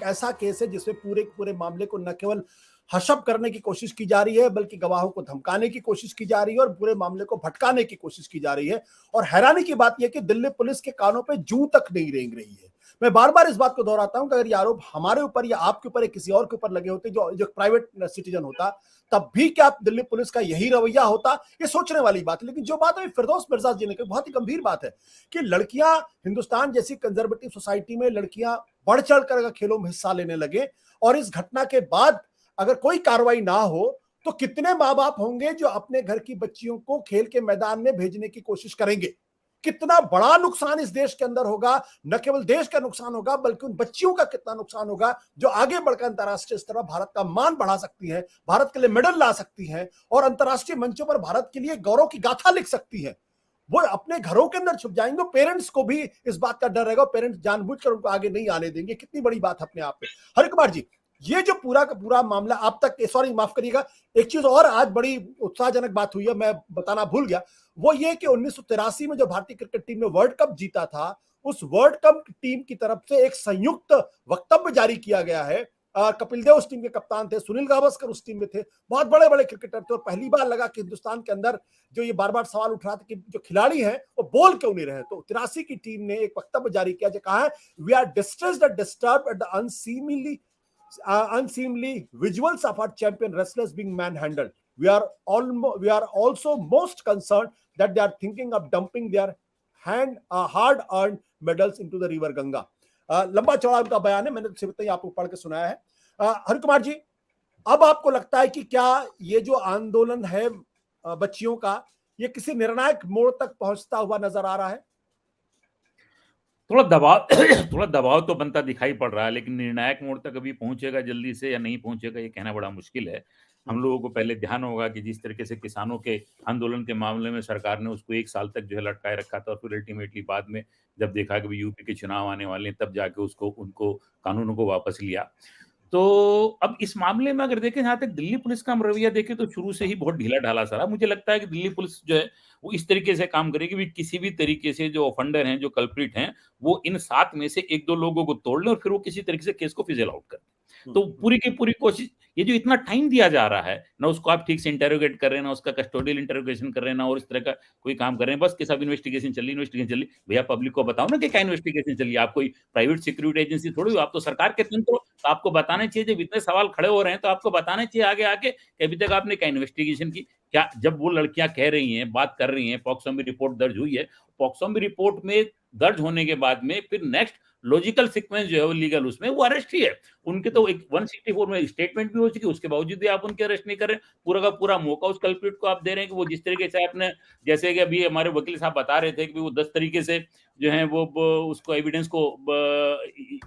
ऐसा केस है जिसमें पूरे पूरे मामले को न केवल हशप करने की कोशिश की जा रही है, बल्कि गवाहों को धमकाने की कोशिश की जा रही है और पूरे मामले को भटकाने की कोशिश की जा रही है। और हैरानी की बात यह कि दिल्ली पुलिस के कानों पे जूं तक नहीं रेंग रही है। मैं बार बार इस बात को दोहराता हूं कि अगर ये आरोप हमारे ऊपर या आपके ऊपर या किसी और के ऊपर लगे होते, जो जो प्राइवेट सिटीजन होता, तब भी क्या दिल्ली पुलिस का यही रवैया होता? ये सोचने वाली बात है। लेकिन जो बात अभी फिरदौस मिर्जा जी ने कही, बहुत ही गंभीर बात है कि लड़कियां हिंदुस्तान जैसी कंजर्वेटिव सोसाइटी में लड़कियां बढ़ चढ़ कर खेलों में हिस्सा लेने लगे, और इस घटना के बाद अगर कोई कार्रवाई ना हो तो कितने माँ बाप होंगे जो अपने घर की बच्चियों को खेल के मैदान में भेजने की कोशिश करेंगे? कितना बड़ा नुकसान इस देश के अंदर होगा। न केवल देश का नुकसान होगा, बल्कि उन बच्चियों का कितना नुकसान होगा जो आगे बढ़कर अंतर्राष्ट्रीय स्तर पर भारत का मान बढ़ा सकती है, भारत के लिए मेडल ला सकती है और अंतर्राष्ट्रीय मंचों पर भारत के लिए गौरव की गाथा लिख सकती है। वो अपने घरों के अंदर छुप जाएंगे। पेरेंट्स को भी इस बात का डर रहेगा, पेरेंट्स जानबूझकर उनको आगे नहीं आने देंगे। कितनी बड़ी बात अपने आप में। हरि कुमार जी, ये जो पूरा का पूरा मामला अब तक, सॉरी माफ करिएगा, एक चीज और आज बड़ी उत्साहजनक बात हुई है, मैं बताना भूल गया। वो ये कि 1983 में जो भारतीय क्रिकेट टीम ने वर्ल्ड कप जीता था, उस वर्ल्ड कप टीम की तरफ से एक संयुक्त वक्तव्य जारी किया गया है। कपिल देव उस टीम के कप्तान थे, सुनील गावस्कर उस टीम में थे, बहुत बड़े बड़े क्रिकेटर थे। और पहली बार लगा कि हिंदुस्तान के अंदर जो ये बार बार सवाल उठ रहा था कि जो खिलाड़ी हैं वो बोल क्यों नहीं रहे, तो 83 की टीम ने एक वक्तव्य जारी किया जो कहा है, we are distressed and disturbed at the unseemly visuals of our champion wrestlers being manhandled. We are also most concerned that they are thinking of dumping their hard earned medals into the river Ganga. लंबा चौड़ा उनका बयान है, मैंने सिर्फ इतना ही आपको पढ़ के सुनाया है। हरि कुमार जी, अब आपको लगता है कि क्या ये जो आंदोलन है बच्चियों का, ये किसी निर्णायक मोड़ तक पहुंचता हुआ नजर आ रहा है? थोड़ा दबाव थोड़ा दबाव तो बनता दिखाई पड़ रहा है, लेकिन निर्णायक मोड़ तक अभी पहुंचेगा जल्दी से या नहीं पहुंचेगा ये कहना बड़ा मुश्किल है। हम लोगों को पहले ध्यान होगा कि जिस तरीके से किसानों के आंदोलन के मामले में सरकार ने उसको 1 साल तक जो है लटकाए रखा था, और फिर अल्टीमेटली बाद में जब देखा कि यूपी के चुनाव आने वाले हैं, तब जाके उनको कानूनों को वापस लिया। तो अब इस मामले में अगर देखें, जहाँ तक दिल्ली पुलिस का हम रवैया देखें तो शुरू से ही बहुत ढीला-ढाला सा रहा। मुझे लगता है कि दिल्ली पुलिस जो है वो इस तरीके से काम करेगी कि किसी भी तरीके से जो ऑफेंडर हैं, जो कल्प्रिट हैं, वो इन 7 में से 1-2 लोगों को तोड़ लें और फिर वो किसी तरीके से केस को फिज़ल आउट कर दें। तो पूरी की पूरी कोशिश, ये जो इतना टाइम दिया जा रहा है, ना उसको आप ठीक से इंटेरोगेट कर रहे हैं, ना उसका कस्टोडियल इंटेरोगेशन कर रहे हैं, ना और इस तरह का कोई काम कर रहे हैं, बस कि सब इन्वेस्टिगेशन चल रही। भैया पब्लिक को बताओ ना कि क्या इन्वेस्टिगेशन चल रही है। आप कोई प्राइवेट सिक्योरिटी एजेंसी थोड़ी हो, आप तो सरकार के तंत्र हो, तो आपको बताना चाहिए। जब इतने सवाल खड़े हो रहे हैं तो आपको बताना चाहिए आगे आके कि अभी तक आपने क्या इन्वेस्टिगेशन की। क्या जब वो लड़कियां कह रही हैं, बात कर रही हैं, पॉक्सो में रिपोर्ट दर्ज हुई है, पॉक्सो में रिपोर्ट में दर्ज होने के बाद में फिर नेक्स्ट लॉजिकल सीक्वेंस जो है वो लीगल, उसमें वो अरेस्ट ही है। उनके तो एक 164 में स्टेटमेंट भी हो चुकी है, उसके बावजूद भी आप उनके अरेस्ट नहीं कर रहे। पूरा का पूरा मौका उस कल्प्रिट को आप दे रहे हैं कि वो जिस तरीके से आपने, जैसे कि अभी हमारे वकील साहब बता रहे थे कि वो 10 तरीके से जो है वो उसको एविडेंस को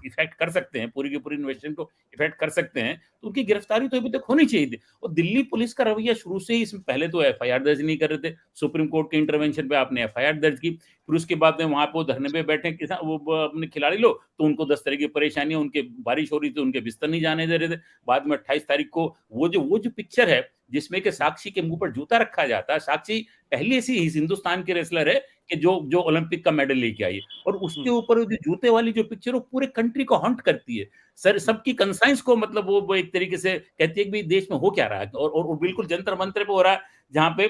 इफेक्ट कर सकते हैं, पूरी की पूरी इन्वेस्टिगेशन को इफेक्ट कर सकते हैं, तो उनकी गिरफ्तारी तो अभी तक होनी चाहिए थी। और दिल्ली पुलिस का रवैया शुरू से ही, इसमें पहले तो एफआईआर दर्ज नहीं कर रहे थे, सुप्रीम कोर्ट के इंटरवेंशन पे आपने एफआईआर दर्ज की, फिर उसके बाद में वहां पे वो धरने पे बैठे किसान, वो अपने खिलाड़ी लोग, तो उनको 10 तरह की परेशानियां, उनके बारिश हो रही थी, उनके बिस्तर नहीं जाने दे रहे थे। बाद में 28 तारीख को वो जो पिक्चर है जिसमें कि साक्षी के मुंह पर जूता रखा जाता है, साक्षी पहली ऐसी हिंदुस्तान की रेसलर है कि जो ओलंपिक का मेडल लेके आई है, और उसके ऊपर जो जूते वाली जो पिक्चर, वो पूरे कंट्री को हॉन्ट करती है। सर सबकी कंसाइंस को, मतलब वो एक तरीके से कहती है कि भाई देश में हो क्या रहा है, और बिल्कुल जंतर मंत्र पे हो रहा है जहां पे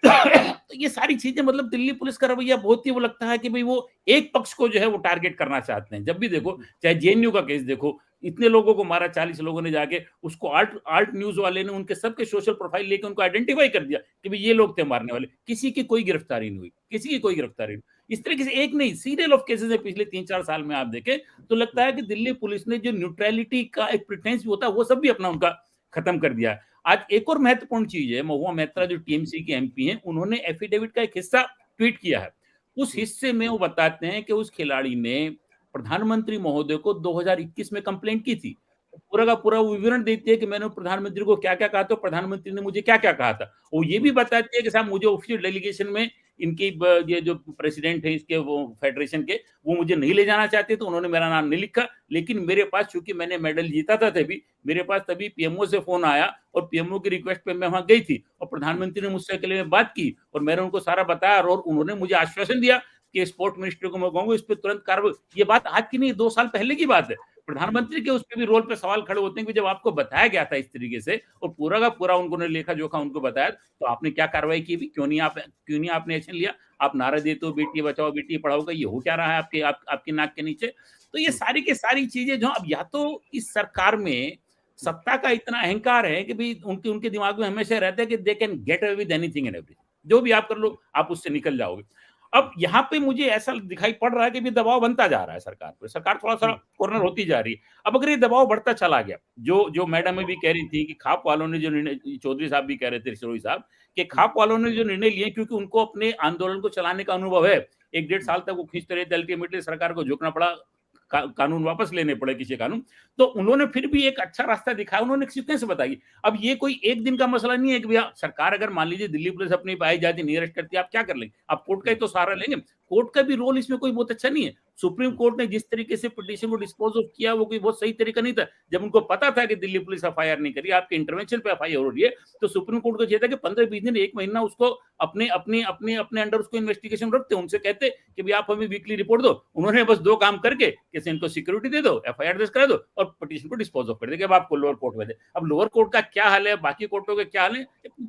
तो ये सारी चीजें, मतलब दिल्ली पुलिस का रवैया बहुत ही, वो लगता है कि भाई वो एक पक्ष को जो है वो टारगेट करना चाहते हैं। जब भी देखो, चाहे जेएनयू का केस देखो, इतने लोगों को मारा, 40 लोगों ने जाके उसको आल्ट न्यूज वाले ने उनके सबके सोशल प्रोफाइल लेके उनको आइडेंटिफाई कर दिया कि भाई ये लोग थे मारने वाले। किसी की कोई गिरफ्तारी नहीं हुई, किसी की कोई गिरफ्तारी नहीं। इस तरीके से एक नहीं, सीरियल ऑफ केसेस है पिछले 3-4 साल में। आप देखें तो लगता है कि दिल्ली पुलिस ने जो न्यूट्रलिटी का एक प्रिटेंस भी होता है, वो सब भी अपना उनका खत्म कर दिया है। आज एक और महत्वपूर्ण चीज है, महुआ मैत्रा जो टीएमसी के एमपी हैं, उन्होंने एफिडेविट का एक हिस्सा ट्वीट किया है। उस हिस्से में वो बताते हैं कि उस खिलाड़ी ने प्रधानमंत्री महोदय को 2021 में कंप्लेंट की थी। पूरा का पूरा वो विवरण देती है कि मैंने प्रधानमंत्री को क्या क्या कहा था, प्रधानमंत्री ने मुझे क्या क्या कहा था। वो ये भी बताती है कि साहब मुझे ऑफिशियल डेलीगेशन में इनकी ये जो प्रेसिडेंट है इसके, वो फेडरेशन के, वो मुझे नहीं ले जाना चाहते, तो उन्होंने मेरा नाम नहीं लिखा। लेकिन मेरे पास, चूंकि मैंने मेडल जीता था तभी, मेरे पास तभी पीएमओ से फोन आया, और पीएमओ की रिक्वेस्ट पे मैं वहां गई थी, और प्रधानमंत्री ने मुझसे अकेले में बात की, और मैंने उनको सारा बताया, और उन्होंने मुझे आश्वासन दिया कि स्पोर्ट मिनिस्टर को मैं कहूंगा इस पर तुरंत कार्रवाई। ये बात आज की नहीं, 2 साल पहले की बात है। प्रधानमंत्री के उस पे भी रोल पे सवाल खड़े होते हैं कि जब आपको बताया गया था इस तरीके से और पूरा का पूरा उन्होंने लेखा जोखा उनको बताया, तो आपने क्या कार्रवाई की भी? क्यों नहीं आपने एक्शन लिया? आप नारा देते हो बेटी बचाओ बेटी पढ़ाओ का, ये हो क्या रहा है आपकी नाक के नीचे? तो ये सारी की सारी चीजें जो अब या तो इस सरकार में सत्ता का इतना अहंकार है कि भाई उनके उनके दिमाग में हमेशा रहता है कि they can get away with anything and everything, जो भी आप कर लो आप उससे निकल जाओगे। अब यहाँ पे मुझे ऐसा दिखाई पड़ रहा है कि भी दबाव बनता जा रहा है सरकार पे, सरकार थोड़ा सा कॉर्नर होती जा रही है। अब अगर ये दबाव बढ़ता चला गया, जो जो मैडम भी कह रही थी कि खाप वालों ने जो निर्णय, चौधरी साहब भी कह रहे थे, सिरोही साहब, कि खाप वालों ने जो निर्णय लिए क्योंकि उनको अपने आंदोलन को चलाने का अनुभव है, 1 डेढ़ साल तक वो खींचते रहे थे, अल्टीमेटली सरकार को झुकना पड़ा, कानून वापस लेने पड़े किसी कानून, तो उन्होंने फिर भी एक अच्छा रास्ता दिखाया, उन्होंने सीक्वेंस बताई। अब ये कोई एक दिन का मसला नहीं है कि भैया सरकार अगर मान लीजिए दिल्ली पुलिस अपनी पाई जाती नहीं अरेस्ट करती, आप क्या कर लेंगे? आप कोर्ट का ही तो सहारा लेंगे। कोर्ट का भी रोल इसमें कोई बहुत अच्छा नहीं है। सुप्रीम कोर्ट ने जिस तरीके से पिटीशन को डिस्पोज ऑफ किया वो कोई बहुत सही तरीका नहीं था। जब उनको पता था कि दिल्ली पुलिस एफआईआर नहीं करी, आपके इंटरवेंशन पे एफआईआर हो रही है, तो सुप्रीम कोर्ट को चाहिए था कि 15-20 दिन 1 महीना उसको अपने अपने अपने अपने अंडर उसको इन्वेस्टिगेशन रखते, उनसे कहते कि भाई आप हमें वीकली रिपोर्ट दो। उन्होंने बस 2 काम करके कि इनको सिक्योरिटी दे दो, एफआईआर दर्ज करा दो और पिटीशन को डिस्पोज ऑफ कर दे कि अब आपको लोअर कोर्ट में दे। अब लोअर कोर्ट का क्या हाल है, बाकी कोर्टों का क्या हाल है,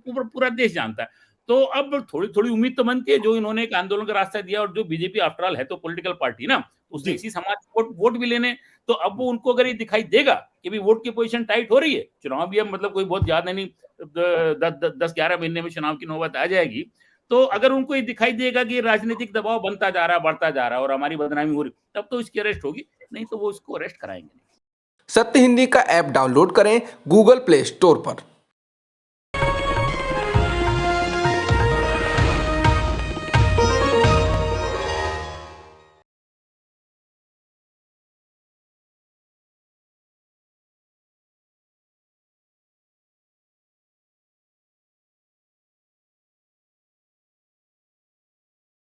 पूरा देश जानता है। तो अब थोड़ी-थोड़ी उम्मीद तो बनती है, जो इन्होंने एक आंदोलन का रास्ता दिया और जो बीजेपी आफ्टर ऑल है तो पॉलिटिकल पार्टी ना, उसने इसी समाज को वोट भी लेने, तो अब वो उनको अगर ये दिखाई देगा कि भाई वोट की पोजीशन टाइट हो रही है, चुनाव भी अब मतलब कोई बहुत ज्यादा नहीं, 10-11 महीने में चुनाव की नौबत आ जाएगी, तो अगर उनको ये दिखाई देगा कि राजनीतिक दबाव बनता जा रहा है, बढ़ता जा रहा है और हमारी बदनामी हो रही, तब तो इसकी अरेस्ट होगी, नहीं तो वो इसको अरेस्ट कराएंगे नहीं। सत्य हिंदी का ऐप डाउनलोड करें गूगल प्ले स्टोर पर।